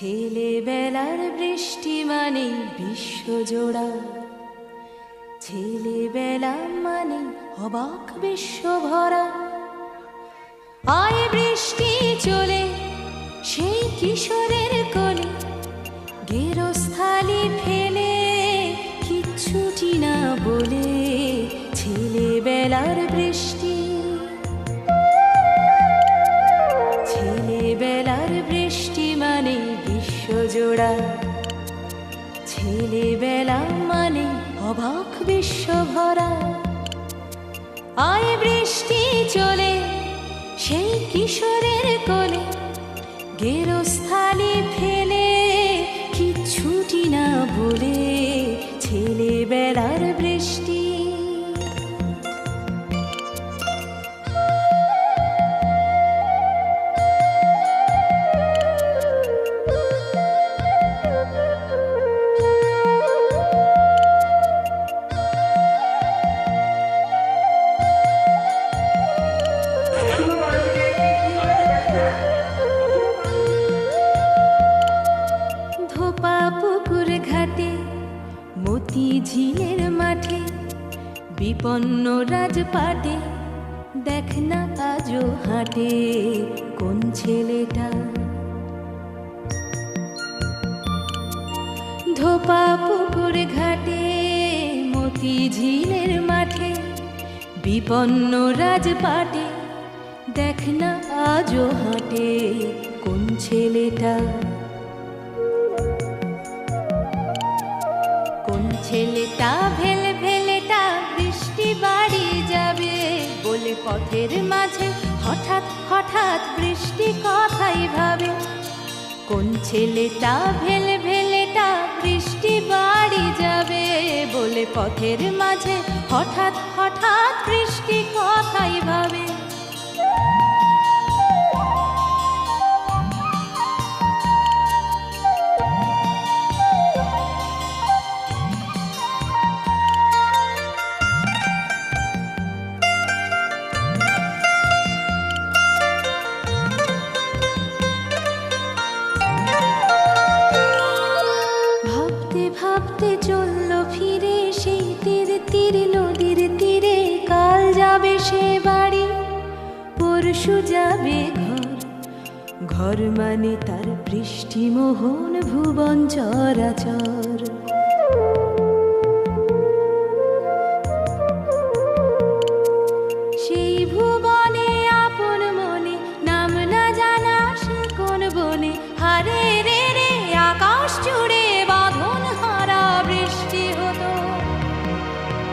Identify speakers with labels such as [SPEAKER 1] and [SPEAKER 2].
[SPEAKER 1] ছেলেবেলার বৃষ্টি মানে বিশ্বজোড়া, ছেলেবেলা মানে অবাক বিশ্বভরা। আয় বৃষ্টি চলে সেই কিশোরের কোলে, গেরস্থালি ফেলে কিচ্ছুটি না বলে। ছেলেবেলার বৃষ্টি, ছেলেবেলার বৃষ্টি মানে বিশ্বজোড়া, ছেলেবেলা মানে অবাক বিশ্বভরা। আয় বৃষ্টি চলে সেই কিশোরের কোলে, গেরস্থালি ফেলে কিচ্ছুটি না বলে। ছেলেবেলার বৃষ্টি। ধোপা পুকুর ঘাটে, মতি ঝিলের মাঠে, বিপন্ন রাজপাটে দেখ না আজও হাটে কোন ছেলেটা। ধোপা পুকুর ঘাটে, মতি ঝিলের মাঠে, বিপন্ন রাজপাটে দেখ না আজও হাটে কোন ছেলেটা। কোন ছেলেটা ভেলে ভেলেটা বৃষ্টি বাড়ি যাবে বলে পথের মাঝে হঠাৎ হঠাৎ বৃষ্টি কথাই ভাবে। কোন ছেলেটা ভেলে ভেলেটা বৃষ্টি বাড়ি যাবে বলে পথের মাঝে হঠাৎ হঠাৎ বৃষ্টি কথাই ভাবে। ভাবতে চলল ফিরে সেই তীর তীর নদীর তীরে। কাল যাবে সে বাড়ি, পরশু যাবে ঘর, ঘর মানে তার বৃষ্টিমোহন ভুবন চরাচর। সেই ভুবনে আপন মনে নাম না জানা সে কোন বনে হারে